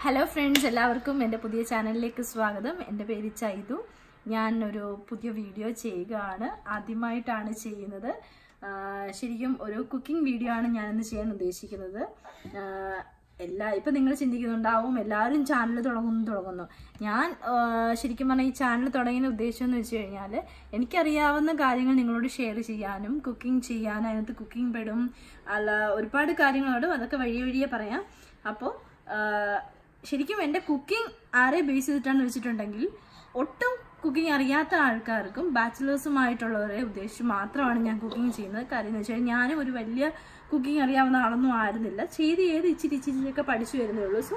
Hello friends, എല്ലാവർക്കും എൻ്റെ പുതിയ ചാനലിലേക്ക് സ്വാഗതം. എൻ്റെ പേര് ചൈതു. ഞാൻ ഒരു പുതിയ വീഡിയോ ചെയ്യുകയാണ്. ആദ്യമായിട്ടാണ് ചെയ്യുന്നത്. ശരിക്കും ഒരു കുക്കിംഗ് വീഡിയോ ആണ് ഞാനിന്ന് ചെയ്യാൻ ഉദ്ദേശിക്കുന്നത്. ഇപ്പം നിങ്ങൾ ചിന്തിക്കുന്നുണ്ടാവും എല്ലാവരും ചാനൽ തുടങ്ങുന്നു. ഞാൻ ശരിക്കും പറഞ്ഞാൽ ഈ ചാനൽ തുടങ്ങിയ ഉദ്ദേശം എന്ന് വെച്ച് കഴിഞ്ഞാൽ എനിക്കറിയാവുന്ന കാര്യങ്ങൾ നിങ്ങളോട് ഷെയർ ചെയ്യാനും കുക്കിംഗ് ചെയ്യാനും അതിനകത്ത് കുക്കിംഗ് പെടും അല്ല ഒരുപാട് കാര്യങ്ങളോടും അതൊക്കെ വഴിയെ പറയാം. അപ്പോൾ ശരിക്കും എൻ്റെ കുക്കിംഗ് ആരെ ബേസ് ചെയ്തിട്ടാണെന്ന് വെച്ചിട്ടുണ്ടെങ്കിൽ ഒട്ടും കുക്കിംഗ് അറിയാത്ത ആൾക്കാർക്കും ബാച്ചിലേഴ്സുമായിട്ടുള്ളവരെ ഉദ്ദേശിച്ച് മാത്രമാണ് ഞാൻ കുക്കിംഗ് ചെയ്യുന്നത്. കാര്യം എന്ന് വെച്ചാൽ ഞാനും ഒരു വലിയ കുക്കിംഗ് അറിയാവുന്ന ആളൊന്നും ആയിരുന്നില്ല. ചെയ്ത് ഇച്ചിരിയൊക്കെ പഠിച്ചു വരുന്നേ ഉള്ളൂ. സോ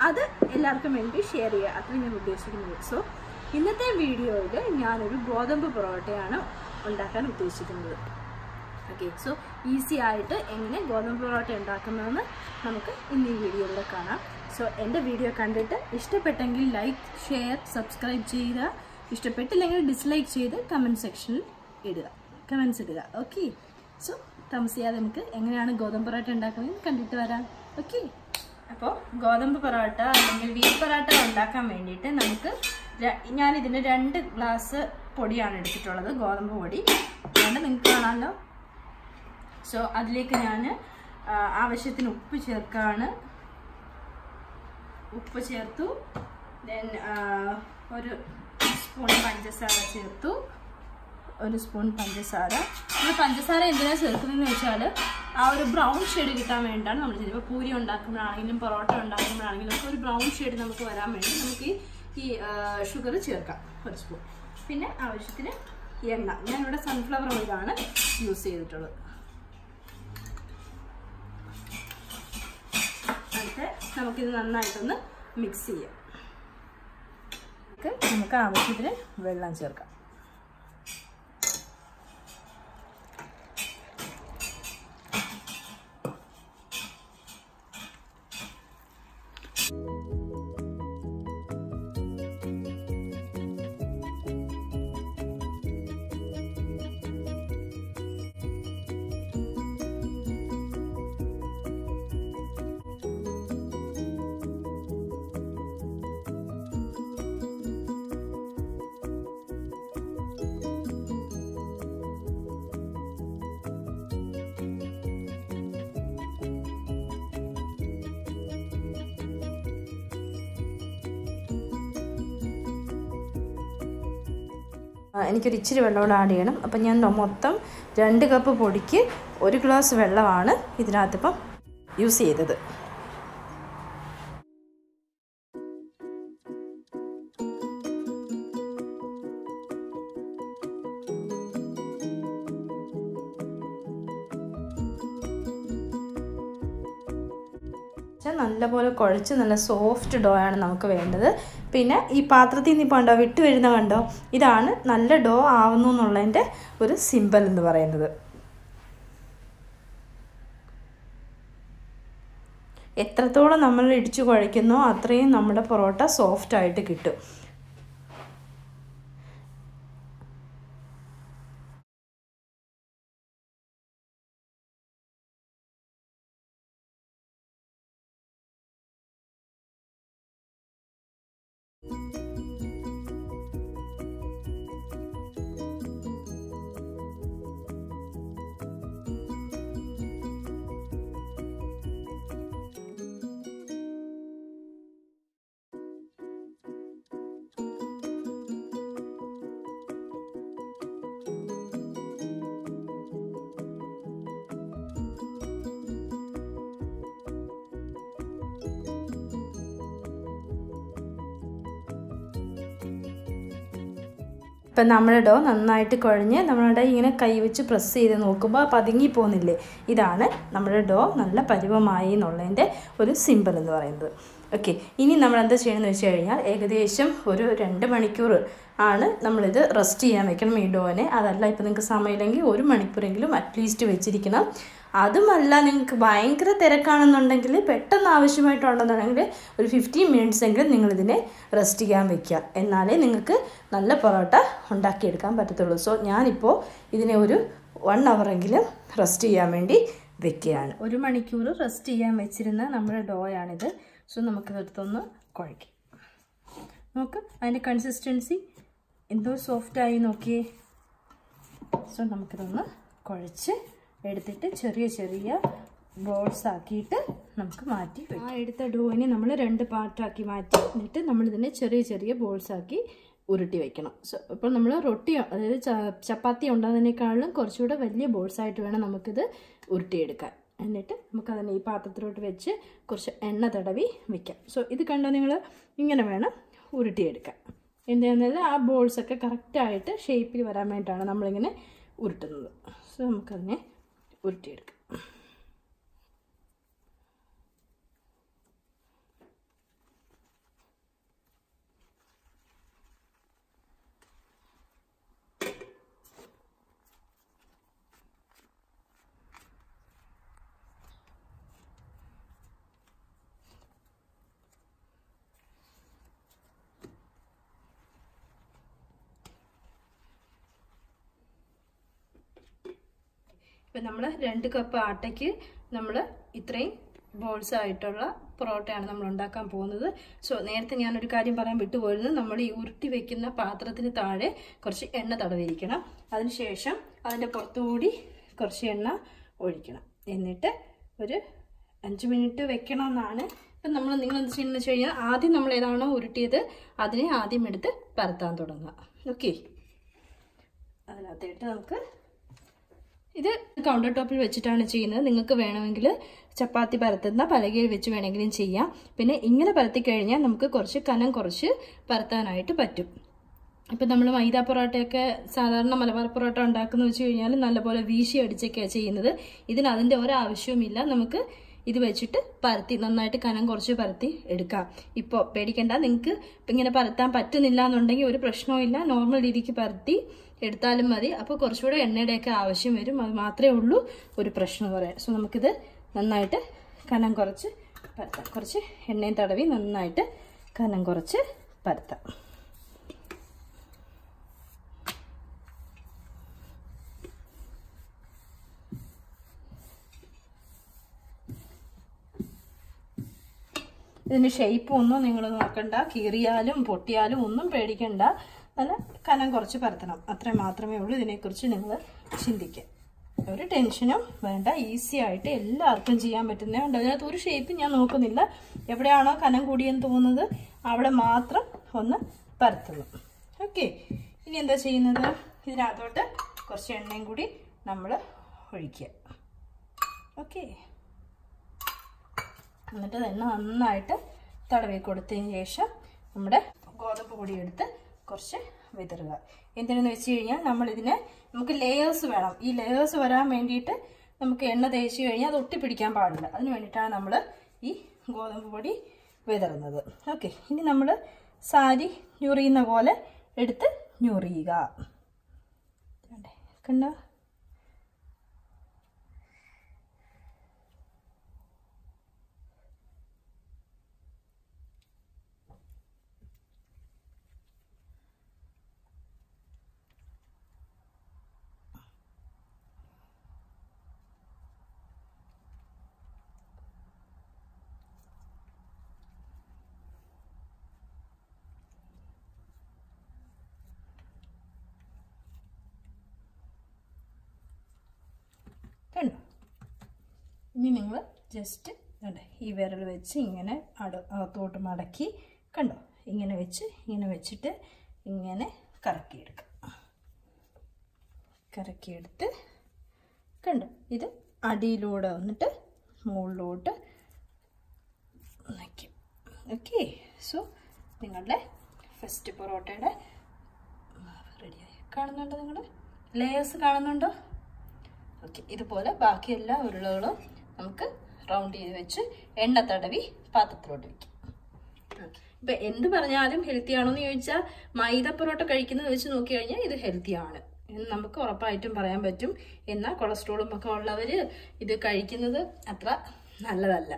അത് എല്ലാവർക്കും വേണ്ടി ഷെയർ ചെയ്യുക, അത്രയും ഞാൻ ഉദ്ദേശിക്കുന്നത്. സോ ഇന്നത്തെ വീഡിയോയിൽ ഞാനൊരു ഗോതമ്പ് പൊറോട്ടയാണ് ഉണ്ടാക്കാൻ ഉദ്ദേശിക്കുന്നത്. ഓക്കെ, സോ ഈസി ആയിട്ട് എങ്ങനെ ഗോതമ്പ് പൊറോട്ട ഉണ്ടാക്കുന്നതെന്ന് നമുക്ക് ഇന്ന് ഈ വീഡിയോയിലൂടെ കാണാം. സോ എൻ്റെ വീഡിയോ കണ്ടിട്ട് ഇഷ്ടപ്പെട്ടെങ്കിൽ ലൈക്ക്, ഷെയർ, സബ്സ്ക്രൈബ് ചെയ്യുക. ഇഷ്ടപ്പെട്ടില്ലെങ്കിൽ ഡിസ്ലൈക്ക് ചെയ്ത് കമൻറ്റ്സ് ഇടുക. ഓക്കെ, സോ താമസിയാതെ നമുക്ക് എങ്ങനെയാണ് ഗോതമ്പ് പൊറോട്ട ഉണ്ടാക്കുന്നത് കണ്ടിട്ട് വരാം. ഓക്കെ, അപ്പോൾ ഗോതമ്പ് പൊറോട്ട അല്ലെങ്കിൽ വീറ്റ് പൊറോട്ട ഉണ്ടാക്കാൻ വേണ്ടിയിട്ട് നമുക്ക് ഞാനിതിന് 2 ഗ്ലാസ് പൊടിയാണ് എടുത്തിട്ടുള്ളത്, ഗോതമ്പ് പൊടി. അതുകൊണ്ട് നിങ്ങൾക്ക് കാണാമല്ലോ. സോ അതിലേക്ക് ഞാൻ ആവശ്യത്തിന് ഉപ്പ് ചേർക്കുകയാണ്. ഉപ്പ് ചേർത്തു. ദെൻ ഒരു സ്പൂൺ പഞ്ചസാര ചേർത്തു. പഞ്ചസാര എന്തിനാണ് ചേർക്കുന്നതെന്ന് വെച്ചാൽ ആ ഒരു ബ്രൗൺ ഷെയ്ഡ് കിട്ടാൻ വേണ്ടിയിട്ടാണ് നമ്മൾ ചെയ്യുന്നത്. ഇപ്പോൾ പൂരി ഉണ്ടാക്കുമ്പോഴാണെങ്കിലും പൊറോട്ട ഉണ്ടാക്കുമ്പോഴാണെങ്കിലും ഒക്കെ ഒരു ബ്രൗൺ ഷെയ്ഡ് നമുക്ക് വരാൻ വേണ്ടി നമുക്ക് ഈ ഷുഗർ ചേർക്കാം, 1 സ്പൂൺ. പിന്നെ ആവശ്യത്തിന് എണ്ണ. ഞാനിവിടെ സൺഫ്ലവർ ഓയിലാണ് യൂസ് ചെയ്തിട്ടുള്ളത്. എന്നിട്ട് നമുക്കിത് നന്നായിട്ടൊന്ന് മിക്സ് ചെയ്യാം. നമുക്ക് ആവശ്യത്തിന് വെള്ളം ചേർക്കാം. എനിക്കൊരു ഇച്ചിരി വെള്ളം കൂടെ ആഡ് ചെയ്യണം. അപ്പം ഞാൻ മൊത്തം 2 കപ്പ് പൊടിക്ക് 1 ഗ്ലാസ് വെള്ളമാണ് ഇതിനകത്തിപ്പം യൂസ് ചെയ്തത്. നല്ലപോലെ കുഴച്ച് നല്ല സോഫ്റ്റ് ഡോ ആണ് നമുക്ക് വേണ്ടത്. പിന്നെ ഈ പാത്രത്തിൽ നിന്ന് ഇപ്പോൾ കണ്ടോ വിട്ട് വരുന്ന കണ്ടോ, ഇതാണ് നല്ല ഡോ ആവുന്നു എന്നുള്ളതിൻ്റെ ഒരു സിമ്പൽ എന്ന് പറയുന്നത്. എത്രത്തോളം നമ്മൾ ഇടിച്ചു കുഴയ്ക്കുന്നോ അത്രയും നമ്മുടെ പൊറോട്ട സോഫ്റ്റായിട്ട് കിട്ടും. ഇപ്പം നമ്മുടെ ഡോ നന്നായിട്ട് കുഴഞ്ഞ് നമ്മളുടെ ഇങ്ങനെ കൈ വെച്ച് പ്രസ് ചെയ്ത് നോക്കുമ്പോൾ പതുങ്ങി പോകുന്നില്ലേ, ഇതാണ് നമ്മുടെ ഡോ നല്ല പരുവമായി എന്നുള്ളതിൻ്റെ ഒരു സിമ്പിൾ എന്ന് പറയുന്നത്. ഓക്കെ, ഇനി നമ്മൾ എന്താ ചെയ്യണമെന്ന് വെച്ച് കഴിഞ്ഞാൽ ഏകദേശം ഒരു 2 മണിക്കൂർ ആണ് നമ്മളിത് റെസ്റ്റ് ചെയ്യാൻ വെക്കണം ഈ ഡോനെ. അതല്ല ഇപ്പോൾ നിങ്ങൾക്ക് സമയമില്ലെങ്കിൽ 1 മണിക്കൂറെങ്കിലും അറ്റ്ലീസ്റ്റ് വെച്ചിരിക്കണം. അതുമല്ല നിങ്ങൾക്ക് ഭയങ്കര തിരക്കാണെന്നുണ്ടെങ്കിൽ പെട്ടെന്ന് ആവശ്യമായിട്ടുണ്ടെന്നുണ്ടെങ്കിൽ ഒരു 15 മിനിറ്റ്സ് എങ്കിലും നിങ്ങളിതിനെ റെസ്റ്റ് ചെയ്യാൻ വെക്കുക. എന്നാലേ നിങ്ങൾക്ക് നല്ല പൊറോട്ട ഉണ്ടാക്കിയെടുക്കാൻ പറ്റത്തുള്ളൂ. സോ ഞാനിപ്പോൾ ഇതിനെ ഒരു 1 അവറെങ്കിലും റെസ്റ്റ് ചെയ്യാൻ വേണ്ടി വെക്കുകയാണ്. 1 മണിക്കൂർ റെസ്റ്റ് ചെയ്യാൻ വെച്ചിരുന്ന നമ്മുടെ ഡോയാണിത്. സോ നമുക്കിതെടുത്തൊന്ന് കുഴയ്ക്കാം. നോക്ക് അതിൻ്റെ കൺസിസ്റ്റൻസി എന്തോ സോഫ്റ്റായി നോക്കിയേ. സോ നമുക്കിതൊന്ന് കുഴച്ച് എടുത്തിട്ട് ചെറിയ ചെറിയ ബോൾസ് ആക്കിയിട്ട് നമുക്ക് മാറ്റി വെക്കാം. ആ എടുത്ത ഡോയിനെ നമ്മൾ 2 പാർട്ടാക്കി മാറ്റി എന്നിട്ട് നമ്മളിതിനെ ചെറിയ ചെറിയ ബോൾസ് ആക്കി ഉരുട്ടി വെക്കണം. സോ ഇപ്പോൾ നമ്മൾ റൊട്ടി അതായത് ചപ്പാത്തി ഉണ്ടാകുന്നതിനേക്കാളും കുറച്ചുകൂടെ വലിയ ബോൾസ് ആയിട്ട് വേണം നമുക്കിത് ഉരുട്ടിയെടുക്കാൻ. എന്നിട്ട് നമുക്കതിനെ ഈ പാത്രത്തിലോട്ട് വെച്ച് കുറച്ച് എണ്ണ തടവി വെക്കാം. സോ ഇത് കണ്ടോ നിങ്ങൾ, ഇങ്ങനെ വേണം ഉരുട്ടിയെടുക്കാൻ. എന്താണെന്നാൽ ആ ബോൾസൊക്കെ കറക്റ്റായിട്ട് ഷേപ്പിൽ വരാൻ വേണ്ടിയിട്ടാണ് നമ്മളിങ്ങനെ ഉരുട്ടുന്നത്. സോ നമുക്കതിനെ ഉരുട്ടിയെടുക്കാം. ഇപ്പം നമ്മൾ 2 കപ്പ് ആട്ടയ്ക്ക് നമ്മൾ ഇത്രയും ബോൾസ് ആയിട്ടുള്ള പൊറോട്ടയാണ് നമ്മൾ ഉണ്ടാക്കാൻ പോകുന്നത്. സോ നേരത്തെ ഞാനൊരു കാര്യം പറയാൻ വിട്ടുപോയിരുന്നു. നമ്മൾ ഈ ഉരുട്ടി വെക്കുന്ന പാത്രത്തിന് താഴെ കുറച്ച് എണ്ണ തടവിരിക്കണം. അതിനുശേഷം അതിൻ്റെ പുറത്തുകൂടി കുറച്ച് എണ്ണ ഒഴിക്കണം. എന്നിട്ട് ഒരു 5 മിനിറ്റ് വെക്കണമെന്നാണ്. ഇപ്പം നിങ്ങൾ എന്ത് ചെയ്യണമെന്ന് വെച്ച് കഴിഞ്ഞാൽ ആദ്യം നമ്മൾ ഏതാണോ ഉരുട്ടിയത് അതിനെ ആദ്യം എടുത്ത് പരത്താൻ തുടങ്ങുക. ഓക്കെ, അതിനകത്തിട്ട് നമുക്ക് ഇത് കൗണ്ടർ ടോപ്പിൽ വെച്ചിട്ടാണ് ചെയ്യുന്നത്. നിങ്ങൾക്ക് വേണമെങ്കിൽ ചപ്പാത്തി പരത്തുന്ന പലകയിൽ വെച്ച് വേണമെങ്കിലും ചെയ്യാം. പിന്നെ ഇങ്ങനെ പരത്തി കഴിഞ്ഞാൽ നമുക്ക് കുറച്ച് കനം കുറച്ച് പരത്താനായിട്ട് പറ്റും. ഇപ്പം നമ്മൾ മൈദ പൊറോട്ടയൊക്കെ സാധാരണ മലബാർ പൊറോട്ട ഉണ്ടാക്കുന്ന വെച്ച് കഴിഞ്ഞാൽ നല്ലപോലെ വീശി അടിച്ചൊക്കെയാണ് ചെയ്യുന്നത്. ഇതിന് അതിൻ്റെ ഒരാവശ്യവുമില്ല. നമുക്ക് ഇത് വെച്ചിട്ട് പരത്തി നന്നായിട്ട് കനം കുറച്ച് പരത്തി എടുക്കാം. ഇപ്പോൾ പേടിക്കണ്ട, നിങ്ങൾക്ക് ഇങ്ങനെ പരത്താൻ പറ്റുന്നില്ല എന്നുണ്ടെങ്കിൽ ഒരു പ്രശ്നവും ഇല്ല. നോർമൽ രീതിക്ക് പരത്തി എടുത്താലും മതി. അപ്പോൾ കുറച്ചുകൂടെ എണ്ണയുടെയൊക്കെ ആവശ്യം വരും. അത് മാത്രമേ ഉള്ളൂ ഒരു പ്രശ്നം പറയാൻ. സോ നമുക്കിത് നന്നായിട്ട് കനം കുറച്ച് പരത്താം. കുറച്ച് എണ്ണയും തടവി നന്നായിട്ട് കനം കുറച്ച് പരത്താം. ഇതിൻ്റെ ഷേപ്പ് ഒന്നും നിങ്ങൾ നോക്കണ്ട. കീറിയാലും പൊട്ടിയാലും ഒന്നും പേടിക്കണ്ട. നല്ല കനം കുറച്ച് പരത്തണം. അത്രയും മാത്രമേ ഉള്ളൂ. ഇതിനെക്കുറിച്ച് നിങ്ങൾ ചിന്തിക്കുക. ഒരു ടെൻഷനും വേണ്ട. ഈസി ആയിട്ട് എല്ലാവർക്കും ചെയ്യാൻ പറ്റുന്നതുകൊണ്ട് അതിനകത്ത് ഒരു ഷേപ്പ് ഞാൻ നോക്കുന്നില്ല. എവിടെയാണോ കനം കൂടിയെന്ന് തോന്നുന്നത് അവിടെ മാത്രം ഒന്ന് പരത്തുന്നു. ഓക്കെ, ഇനി എന്താ ചെയ്യുന്നത്? ഇതിനകത്തോട്ട് കുറച്ച് എണ്ണയും കൂടി നമ്മൾ ഒഴിക്കുക. ഓക്കെ, എന്നിട്ട് എണ്ണ നന്നായിട്ട് തടവി കൊടുത്തതിന് ശേഷം നമ്മുടെ ഗോതമ്പ് പൊടി എടുത്ത് കുറച്ച് വിതറുക. എന്തിനെന്ന് വെച്ച് കഴിഞ്ഞാൽ നമുക്ക് ലെയേഴ്സ് വേണം. ഈ ലെയേഴ്സ് വരാൻ വേണ്ടിയിട്ട് നമുക്ക് എണ്ണ തേച്ച് കഴിഞ്ഞാൽ അത് ഒട്ടിപ്പിടിക്കാൻ പാടില്ല. അതിന് വേണ്ടിയിട്ടാണ് നമ്മൾ ഈ ഗോതമ്പ് പൊടി വിതറുന്നത്. ഓക്കെ, ഇനി നമ്മൾ സാരി ഞുറിയുന്ന പോലെ എടുത്ത് ഞുറിയുക. കണ്ടോ? കണ്ടോ? ഇനി നിങ്ങൾ ജസ്റ്റ് ഈ വിരൽ വെച്ച് ഇങ്ങനെ അകത്തോട്ട് മടക്കി കണ്ടോ, ഇങ്ങനെ വെച്ചിട്ട് ഇങ്ങനെ കറക്കിയെടുക്കുക. കറക്കിയെടുത്ത് കണ്ടോ, ഇത് അടിയിലൂടെ വന്നിട്ട് മുകളിലോട്ട് വയ്ക്കും. ഓക്കെ, സോ നിങ്ങളുടെ ഫസ്റ്റ് പൊറോട്ടയുടെ റെഡിയായി. കാണുന്നുണ്ടോ? നിങ്ങൾ ലെയേഴ്സ് കാണുന്നുണ്ടോ? ഓക്കെ, ഇതുപോലെ ബാക്കി എല്ലാ ഉരുളകളും നമുക്ക് റൗണ്ട് ചെയ്ത് വെച്ച് എണ്ണ തടവി പാത്രത്തിലോട്ട് വയ്ക്കും. ഇപ്പം എന്ത് പറഞ്ഞാലും ഹെൽത്തി ആണോ എന്ന് ചോദിച്ചാൽ മൈദ പൊറോട്ട കഴിക്കുന്നത് വെച്ച് നോക്കി കഴിഞ്ഞാൽ ഇത് ഹെൽത്തി ആണ് എന്ന് നമുക്ക് ഉറപ്പായിട്ടും പറയാൻ പറ്റും. എന്നാൽ കൊളസ്ട്രോളും ഒക്കെ ഉള്ളവർ ഇത് കഴിക്കുന്നത് അത്ര നല്ലതല്ല.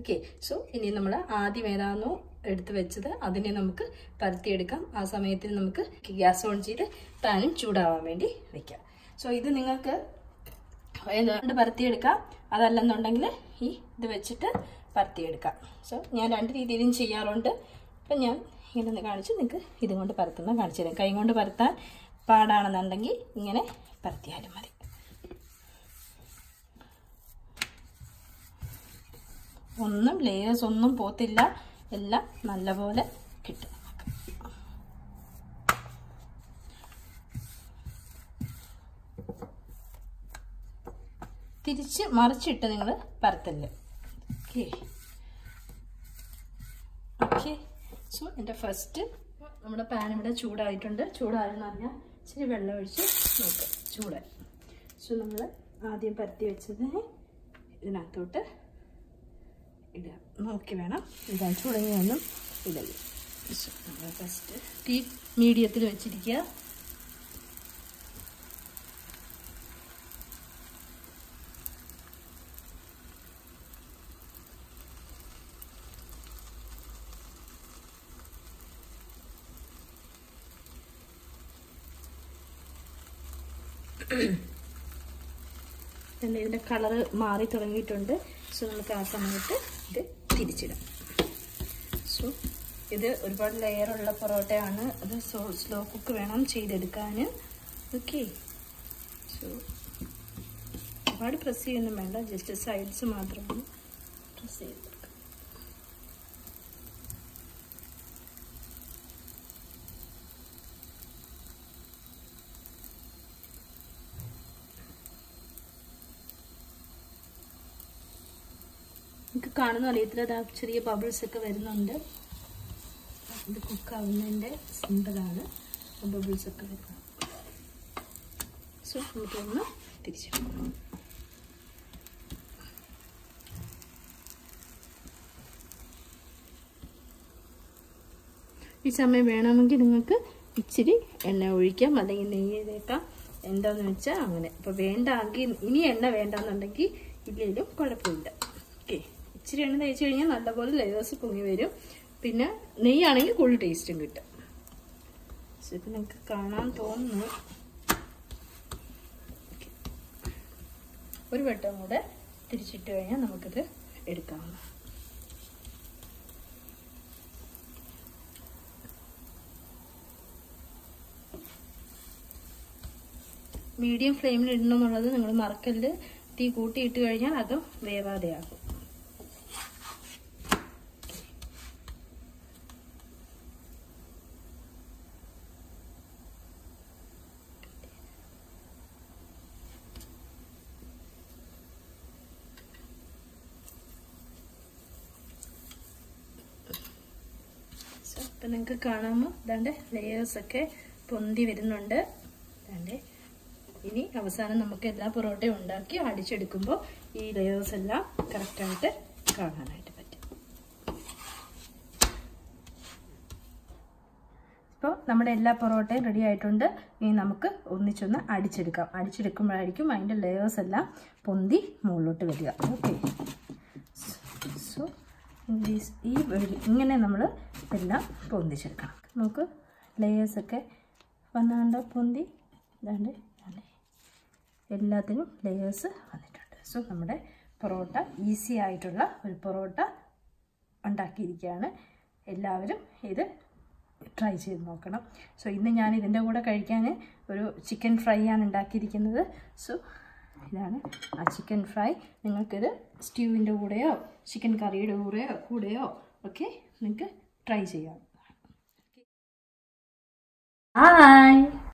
ഓക്കെ, സോ ഇനി നമ്മൾ ആദ്യം ഏതാണോ എടുത്ത് വെച്ചത് അതിനെ നമുക്ക് പരത്തിയെടുക്കാം. ആ സമയത്തിന് നമുക്ക് ഗ്യാസ് ഓൺ ചെയ്ത് പാനും ചൂടാവാൻ വേണ്ടി വെക്കാം. സോ ഇത് നിങ്ങൾക്ക് പരത്തിയെടുക്കാം. അതല്ലെന്നുണ്ടെങ്കിൽ ഇത് വെച്ചിട്ട് പരത്തിയെടുക്കാം. സോ ഞാൻ 2 രീതിയിലും ചെയ്യാറുണ്ട്. അപ്പം ഞാൻ ഇങ്ങനെ ഒന്ന് കാണിച്ച് നിങ്ങൾക്ക് ഇതും കൊണ്ട് പരത്തുന്ന കാണിച്ചു തരാം. കൈ കൊണ്ട് പരത്താൻ പാടാണെന്നുണ്ടെങ്കിൽ ഇങ്ങനെ പരത്തിയാലും മതി. ഒന്നും ലേയേഴ്സ് ഒന്നും പോത്തില്ല, എല്ലാം നല്ലപോലെ കിട്ടും. തിരിച്ച് മറിച്ചിട്ട് നിങ്ങൾ പരത്തല്ലേ. Okay okay. സോ എൻ്റെ ഫസ്റ്റ് നമ്മുടെ പാൻ ഇവിടെ ചൂടായിട്ടുണ്ട്. ചൂടായെന്ന് പറഞ്ഞാൽ ഇച്ചിരി വെള്ളം ഒഴിച്ച് നോക്കുക. ചൂടായി. സോ നമ്മൾ ആദ്യം പരത്തി വെച്ചതിന് ഇതിനകത്തോട്ട് ഇടുക. നോക്കി വേണം ഇടാൻ, ചൂടങ്ങിയൊന്നും ഇടല്ലേ. സോ നമ്മൾ ഫസ്റ്റ് തീ മീഡിയത്തിൽ വെച്ചിരിക്കുക. ഇതിൻ്റെ കളറ് മാറി തുടങ്ങിയിട്ടുണ്ട്. സോ നമുക്ക് ആ സമയത്ത് ഇത് തിരിച്ചിടാം. സോ ഇത് ഒരുപാട് ലെയറുള്ള പൊറോട്ടയാണ്. അത് സ്ലോ കുക്ക് വേണം ചെയ്തെടുക്കാൻ. ഓക്കെ. സോ ഒരുപാട് പ്രസ് ചെയ്യൊന്നും വേണ്ട, ജസ്റ്റ് സൈഡ്സ് മാത്രമാണ് പ്രസ് ചെയ്തെടുക്കുക. നമുക്ക് കാണുന്ന അറിയത്തില്ല, അത് ചെറിയ ബബിൾസ് ഒക്കെ വരുന്നുണ്ട്. ഇത് കുക്കാവുന്നതിൻ്റെ സിമ്പിളാണ്, ബബിൾസ് ഒക്കെ വരുന്നത്. സോ നമുക്കൊന്ന് തിരിച്ചെടുക്കാം. ഈ സമയം വേണമെങ്കിൽ നിങ്ങൾക്ക് ഇച്ചിരി എണ്ണ ഒഴിക്കാം, അല്ലെങ്കിൽ നെയ്യ് തേക്കാം, എന്താണെന്ന് വെച്ചാൽ അങ്ങനെ. അപ്പോൾ വേണ്ടെങ്കിൽ ഇനി എണ്ണ വേണ്ടെന്നുണ്ടെങ്കിൽ ഇല്ലെങ്കിലും കുഴപ്പമില്ല. ഓക്കെ. ഇച്ചിരി എണ്ണ തേച്ച് കഴിഞ്ഞാൽ നല്ലപോലെ ലെയേഴ്സ് പൊങ്ങി വരും. പിന്നെ നെയ്യാണെങ്കിൽ കൂടുതൽ ടേസ്റ്റും കിട്ടും. സോ ഇപ്പം നിങ്ങൾക്ക് കാണാൻ തോന്നുന്നു. ഒരു വട്ടം കൂടെ തിരിച്ചിട്ട് കഴിഞ്ഞാൽ നമുക്കിത് എടുക്കാവുന്ന. മീഡിയം ഫ്ലെയിമിൽ ഇടണം എന്നുള്ളത് നിങ്ങൾ മറക്കല്ല്. തീ കൂട്ടിയിട്ട് കഴിഞ്ഞാൽ അത് വേവാതെയാകും. അപ്പം നിങ്ങൾക്ക് കാണാമോ, ഇതാണ്ട് ലെയേഴ്സൊക്കെ പൊന്തി വരുന്നുണ്ട്. ഇതാണ്ട് ഇനി അവസാനം നമുക്ക് എല്ലാ പൊറോട്ടയും ഉണ്ടാക്കി അടിച്ചെടുക്കുമ്പോൾ ഈ ലെയേഴ്സ് എല്ലാം കറക്റ്റായിട്ട് കാണാനായിട്ട് പറ്റും. ഇപ്പോൾ നമ്മുടെ എല്ലാ പൊറോട്ടയും റെഡി ആയിട്ടുണ്ട്. ഇനി നമുക്ക് ഒന്നിച്ചൊന്ന് അടിച്ചെടുക്കാം. അടിച്ചെടുക്കുമ്പോഴായിരിക്കും അതിൻ്റെ ലെയേഴ്സ് എല്ലാം പൊന്തി മുകളിലോട്ട് വരിക. ഓക്കെ. സോ ഈ ഇങ്ങനെ നമ്മൾ എല്ലാം പൊന്തിച്ചെടുക്കണം. നമുക്ക് ലെയേഴ്സൊക്കെ വന്നാണ്ട് പൊന്തി ഇതാണ്ട് എല്ലാത്തിനും ലെയേഴ്സ് വന്നിട്ടുണ്ട്. സോ നമ്മുടെ പൊറോട്ട ഈസി ആയിട്ടുള്ള ഒരു പൊറോട്ട ഉണ്ടാക്കിയിരിക്കുകയാണ്. എല്ലാവരും ഇത് ട്രൈ ചെയ്ത് നോക്കണം. സോ ഇന്ന് ഞാൻ ഇതിൻ്റെ കൂടെ കഴിക്കാൻ ഒരു ചിക്കൻ ഫ്രൈ ആണ് ഉണ്ടാക്കിയിരിക്കുന്നത്. സോ ഇതാണ് ആ ചിക്കൻ ഫ്രൈ. നിങ്ങൾക്കിത് സ്റ്റ്യൂവിൻ്റെ കൂടെയോ ചിക്കൻ കറിയുടെ കൂടെയോ ഒക്കെ നിങ്ങൾക്ക് ട്രൈ ചെയ്യാം. ഹായ്.